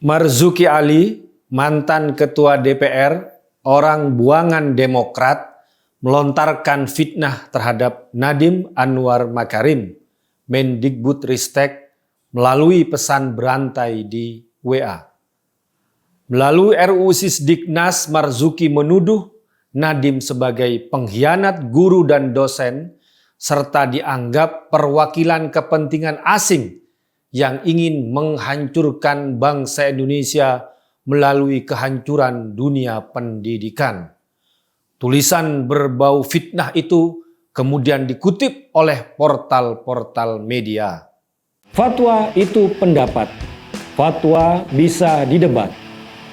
Marzuki Ali, mantan Ketua DPR, orang buangan Demokrat, melontarkan fitnah terhadap Nadiem Anwar Makarim, Mendikbudristek, melalui pesan berantai di WA. Melalui RUU Sisdiknas, Marzuki menuduh Nadiem sebagai pengkhianat guru dan dosen, serta dianggap perwakilan kepentingan asing yang ingin menghancurkan bangsa Indonesia melalui kehancuran dunia pendidikan. Tulisan berbau fitnah itu kemudian dikutip oleh portal-portal media. Fatwa itu pendapat, fatwa bisa didebat,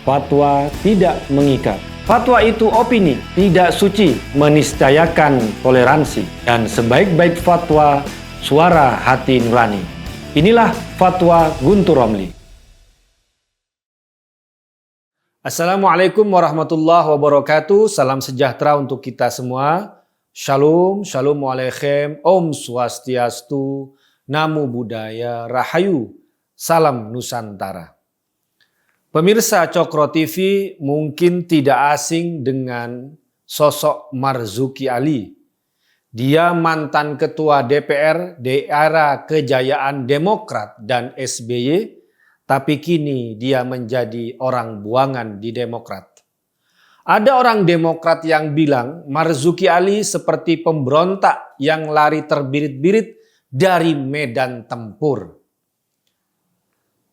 fatwa tidak mengikat. Fatwa itu opini, tidak suci, meniscayakan toleransi. Dan sebaik-baik fatwa, suara hati nurani. Inilah Fatwa Guntur Romli. Assalamualaikum warahmatullahi wabarakatuh. Salam sejahtera untuk kita semua. Shalom, shalom alaikum, Om Swastiastu, Namo Buddhaya, Rahayu, Salam Nusantara. Pemirsa Cokro TV mungkin tidak asing dengan sosok Marzuki Ali. Dia mantan ketua DPR di era kejayaan Demokrat dan SBY, tapi kini dia menjadi orang buangan di Demokrat. Ada orang Demokrat yang bilang Marzuki Ali seperti pemberontak yang lari terbirit-birit dari medan tempur.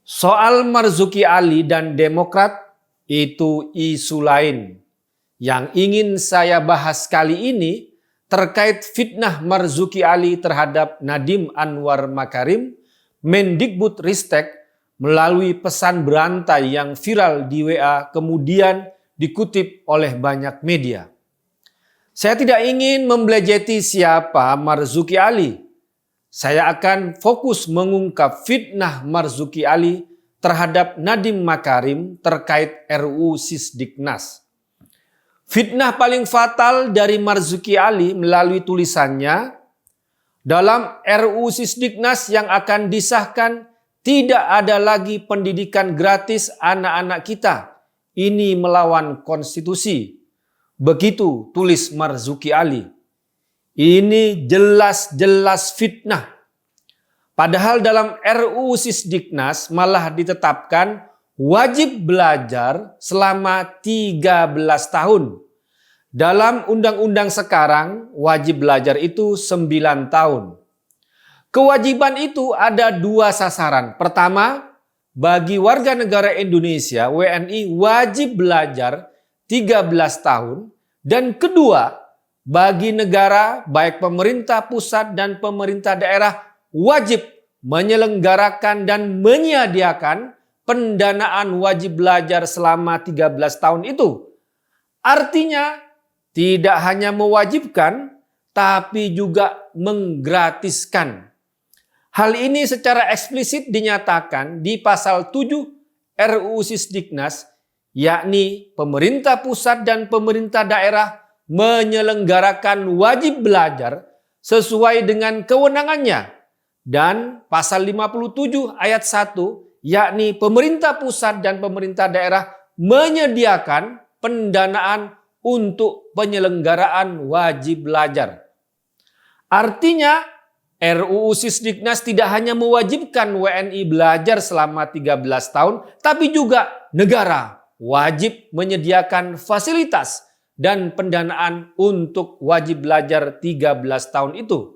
Soal Marzuki Ali dan Demokrat itu isu lain. Yang ingin saya bahas kali ini terkait fitnah Marzuki Ali terhadap Nadiem Anwar Makarim, Mendikbudristek, melalui pesan berantai yang viral di WA kemudian dikutip oleh banyak media. Saya tidak ingin membelejeti siapa Marzuki Ali. Saya akan fokus mengungkap fitnah Marzuki Ali terhadap Nadiem Makarim terkait RUU Sisdiknas. Fitnah paling fatal dari Marzuki Ali melalui tulisannya, dalam RUU Sisdiknas yang akan disahkan tidak ada lagi pendidikan gratis anak-anak kita. Ini melawan konstitusi. Begitu tulis Marzuki Ali. Ini jelas-jelas fitnah. Padahal dalam RUU Sisdiknas malah ditetapkan wajib belajar selama 13 tahun. Dalam undang-undang sekarang, wajib belajar itu 9 tahun. Kewajiban itu ada dua sasaran. Pertama, bagi warga negara Indonesia, WNI wajib belajar 13 tahun. Dan kedua, bagi negara, baik pemerintah pusat dan pemerintah daerah, wajib menyelenggarakan dan menyediakan pendanaan wajib belajar selama 13 tahun itu. Artinya tidak hanya mewajibkan tapi juga menggratiskan. Hal ini secara eksplisit dinyatakan di pasal 7 RUU Sisdiknas, yakni pemerintah pusat dan pemerintah daerah menyelenggarakan wajib belajar sesuai dengan kewenangannya. Dan pasal 57 ayat 1 yakni pemerintah pusat dan pemerintah daerah menyediakan pendanaan untuk penyelenggaraan wajib belajar. Artinya RUU Sisdiknas tidak hanya mewajibkan WNI belajar selama 13 tahun, tapi juga negara wajib menyediakan fasilitas dan pendanaan untuk wajib belajar 13 tahun itu.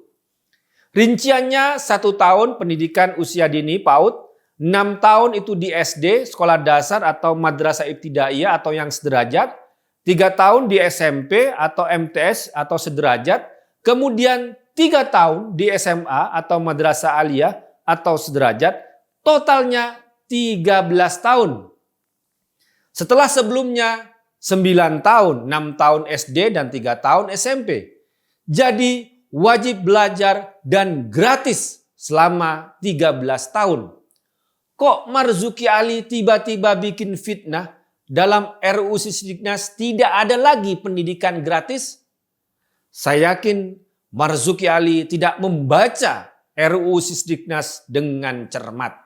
Rinciannya 1 tahun pendidikan usia dini PAUD, 6 tahun itu di SD, sekolah dasar atau madrasah ibtidaiyah atau yang sederajat, 3 tahun di SMP atau MTS atau sederajat, kemudian 3 tahun di SMA atau madrasah aliyah atau sederajat, totalnya 13 tahun. Setelah sebelumnya 9 tahun, 6 tahun SD dan 3 tahun SMP. Jadi wajib belajar dan gratis selama 13 tahun. Kok Marzuki Ali tiba-tiba bikin fitnah dalam RUU Sisdiknas tidak ada lagi pendidikan gratis? Saya yakin Marzuki Ali tidak membaca RUU Sisdiknas dengan cermat.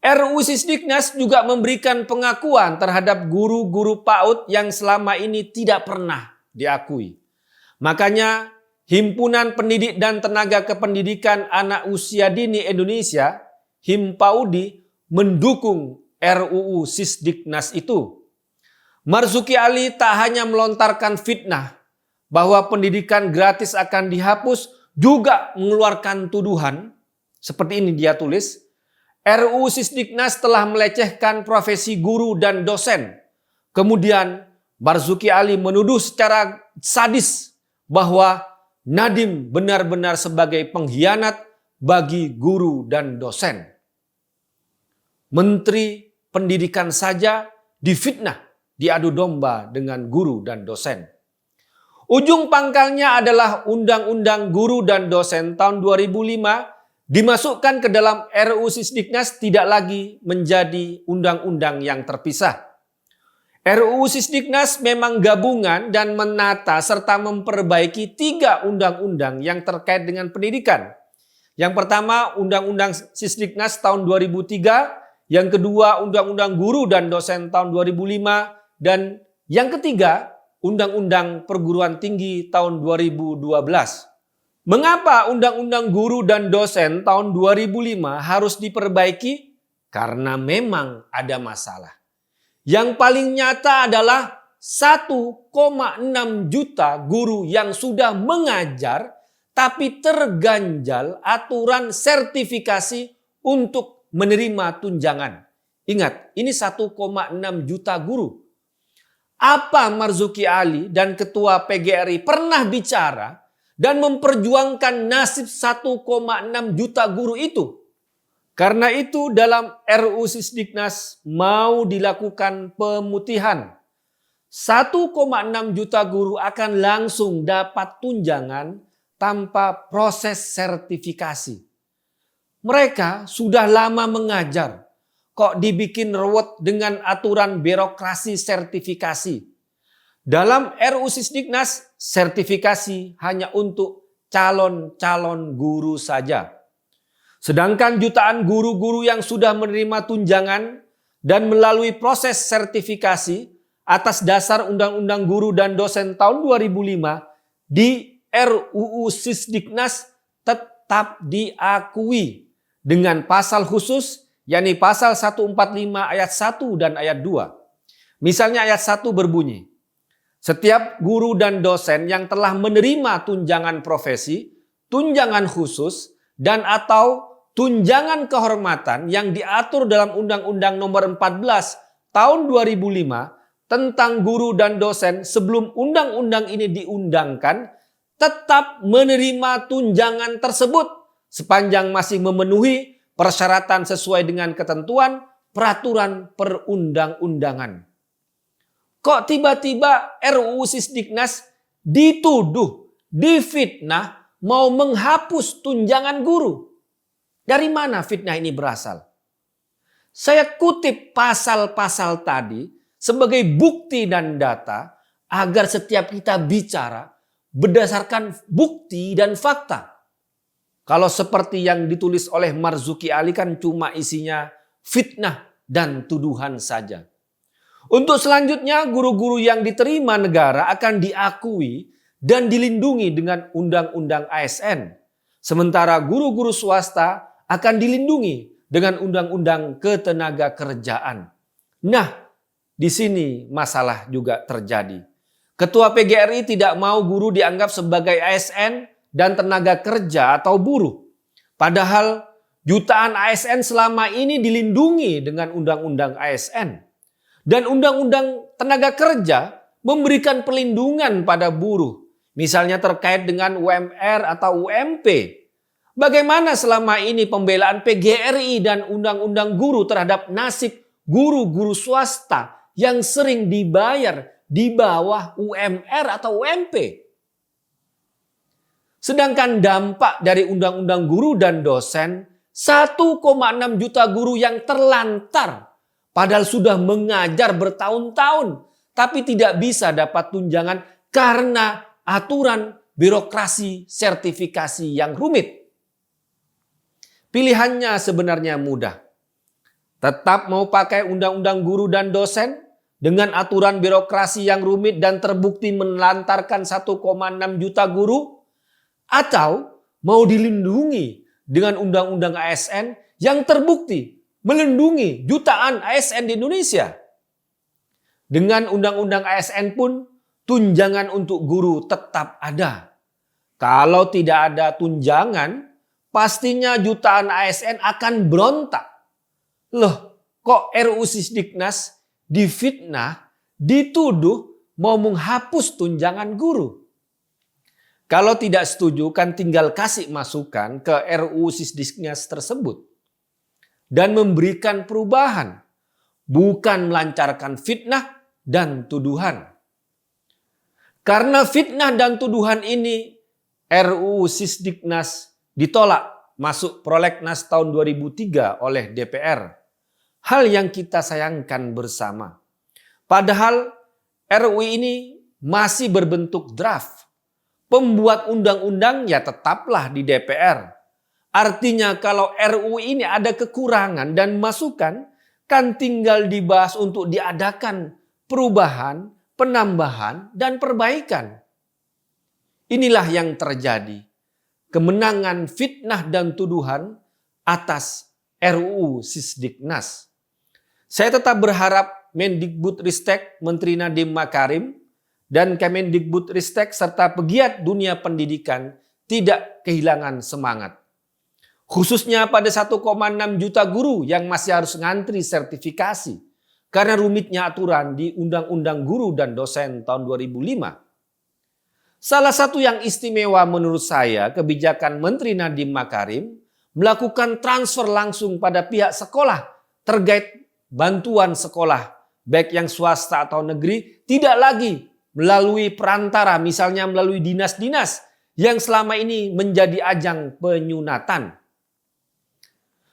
RUU Sisdiknas juga memberikan pengakuan terhadap guru-guru PAUD yang selama ini tidak pernah diakui. Makanya Himpunan Pendidik dan Tenaga Kependidikan Anak Usia Dini Indonesia, HIMPAUDI, mendukung RUU Sisdiknas itu. Marzuki Ali tak hanya melontarkan fitnah bahwa pendidikan gratis akan dihapus, juga mengeluarkan tuduhan. Seperti ini dia tulis, RUU Sisdiknas telah melecehkan profesi guru dan dosen. Kemudian Marzuki Ali menuduh secara sadis bahwa Nadiem benar-benar sebagai pengkhianat bagi guru dan dosen. Menteri Pendidikan saja difitnah, diadu domba dengan guru dan dosen. Ujung pangkalnya adalah Undang-Undang Guru dan Dosen tahun 2005 dimasukkan ke dalam RUU Sisdiknas tidak lagi menjadi undang-undang yang terpisah. RUU Sisdiknas memang gabungan dan menata serta memperbaiki 3 undang-undang yang terkait dengan pendidikan. Yang pertama, Undang-Undang Sisdiknas tahun 2003, yang kedua, Undang-Undang Guru dan Dosen tahun 2005, dan yang ketiga, Undang-Undang Perguruan Tinggi tahun 2012. Mengapa Undang-Undang Guru dan Dosen tahun 2005 harus diperbaiki? Karena memang ada masalah. Yang paling nyata adalah 1,6 juta guru yang sudah mengajar tapi terganjal aturan sertifikasi untuk menerima tunjangan. Ingat, ini 1,6 juta guru. Apa Marzuki Ali dan Ketua PGRI pernah bicara dan memperjuangkan nasib 1,6 juta guru itu? Karena itu dalam RUU Sisdiknas mau dilakukan pemutihan. 1,6 juta guru akan langsung dapat tunjangan tanpa proses sertifikasi. Mereka sudah lama mengajar, kok dibikin ruwet dengan aturan birokrasi sertifikasi. Dalam RUU Sisdiknas, sertifikasi hanya untuk calon-calon guru saja. Sedangkan jutaan guru-guru yang sudah menerima tunjangan dan melalui proses sertifikasi atas dasar Undang-Undang Guru dan Dosen tahun 2005 di RUU Sisdiknas tetap diakui dengan pasal khusus, yakni pasal 145 ayat 1 dan ayat 2. Misalnya ayat 1 berbunyi, setiap guru dan dosen yang telah menerima tunjangan profesi, tunjangan khusus, dan atau tunjangan kehormatan yang diatur dalam Undang-Undang Nomor 14 Tahun 2005 tentang guru dan dosen sebelum undang-undang ini diundangkan, tetap menerima tunjangan tersebut sepanjang masih memenuhi persyaratan sesuai dengan ketentuan peraturan perundang-undangan. Kok tiba-tiba RUU Sisdiknas dituduh, difitnah, mau menghapus tunjangan guru? Dari mana fitnah ini berasal? Saya kutip pasal-pasal tadi sebagai bukti dan data agar setiap kita bicara berdasarkan bukti dan fakta. Kalau seperti yang ditulis oleh Marzuki Ali kan cuma isinya fitnah dan tuduhan saja. Untuk selanjutnya, guru-guru yang diterima negara akan diakui dan dilindungi dengan Undang-Undang ASN. Sementara guru-guru swasta akan dilindungi dengan Undang-Undang Ketenagakerjaan. Nah, di sini masalah juga terjadi. Ketua PGRI tidak mau guru dianggap sebagai ASN dan tenaga kerja atau buruh. Padahal jutaan ASN selama ini dilindungi dengan Undang-Undang ASN. Dan Undang-Undang Tenaga Kerja memberikan perlindungan pada buruh. Misalnya terkait dengan UMR atau UMP. Bagaimana selama ini pembelaan PGRI dan Undang-Undang Guru terhadap nasib guru-guru swasta yang sering dibayar di bawah UMR atau UMP? Sedangkan dampak dari Undang-Undang Guru dan Dosen, 1,6 juta guru yang terlantar. Padahal sudah mengajar bertahun-tahun, tapi tidak bisa dapat tunjangan karena aturan birokrasi sertifikasi yang rumit. Pilihannya sebenarnya mudah. Tetap mau pakai undang-undang guru dan dosen dengan aturan birokrasi yang rumit dan terbukti menelantarkan 1,6 juta guru? Atau mau dilindungi dengan undang-undang ASN yang terbukti melindungi jutaan ASN di Indonesia? Dengan undang-undang ASN pun tunjangan untuk guru tetap ada. Kalau tidak ada tunjangan, pastinya jutaan ASN akan berontak. Loh, kok RUU Sisdiknas difitnah, dituduh mau menghapus tunjangan guru? Kalau tidak setuju kan tinggal kasih masukan ke RUU Sisdiknas tersebut dan memberikan perubahan, bukan melancarkan fitnah dan tuduhan. Karena fitnah dan tuduhan ini, RUU Sisdiknas ditolak masuk prolegnas tahun 2003 oleh DPR. Hal yang kita sayangkan bersama. Padahal RUU ini masih berbentuk draft. Pembuat undang-undang ya tetaplah di DPR. Artinya kalau RUU ini ada kekurangan dan masukan, kan tinggal dibahas untuk diadakan perubahan, penambahan, dan perbaikan. Inilah yang terjadi. Kemenangan fitnah dan tuduhan atas RUU Sisdiknas. Saya tetap berharap Mendikbudristek Menteri Nadiem Makarim dan Kemendikbudristek serta pegiat dunia pendidikan tidak kehilangan semangat. Khususnya pada 1,6 juta guru yang masih harus ngantri sertifikasi karena rumitnya aturan di Undang-Undang Guru dan Dosen tahun 2005. Salah satu yang istimewa menurut saya kebijakan Menteri Nadiem Makarim melakukan transfer langsung pada pihak sekolah terkait bantuan sekolah baik yang swasta atau negeri, tidak lagi melalui perantara, misalnya melalui dinas-dinas yang selama ini menjadi ajang penyunatan.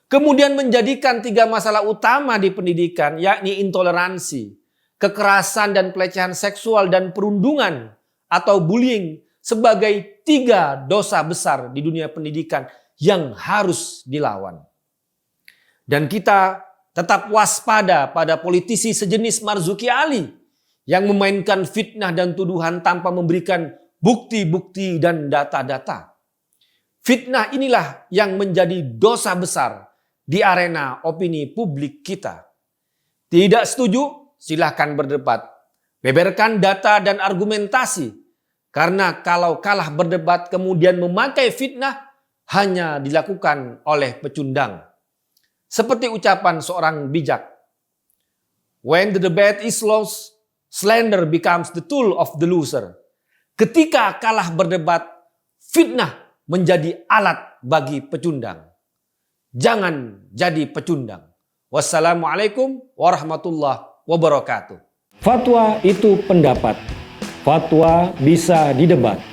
Kemudian menjadikan 3 masalah utama di pendidikan, yakni intoleransi, kekerasan dan pelecehan seksual, dan perundungan atau bullying sebagai 3 dosa besar di dunia pendidikan yang harus dilawan. Dan kita tetap waspada pada politisi sejenis Marzuki Ali yang memainkan fitnah dan tuduhan tanpa memberikan bukti-bukti dan data-data. Fitnah inilah yang menjadi dosa besar di arena opini publik kita. Tidak setuju? Silahkan berdebat. Beberkan data dan argumentasi. Karena kalau kalah berdebat kemudian memakai fitnah hanya dilakukan oleh pecundang. Seperti ucapan seorang bijak. When the debate is lost, slander becomes the tool of the loser. Ketika kalah berdebat, fitnah menjadi alat bagi pecundang. Jangan jadi pecundang. Wassalamualaikum warahmatullahi wabarakatuh. Fatwa itu pendapat. Fatwa bisa didebat.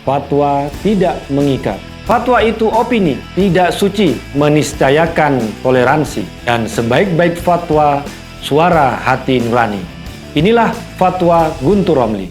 Fatwa tidak mengikat. Fatwa itu opini, tidak suci, meniscayakan toleransi. Dan sebaik-baik fatwa, suara hati nurani. Inilah Fatwa Guntur Romli.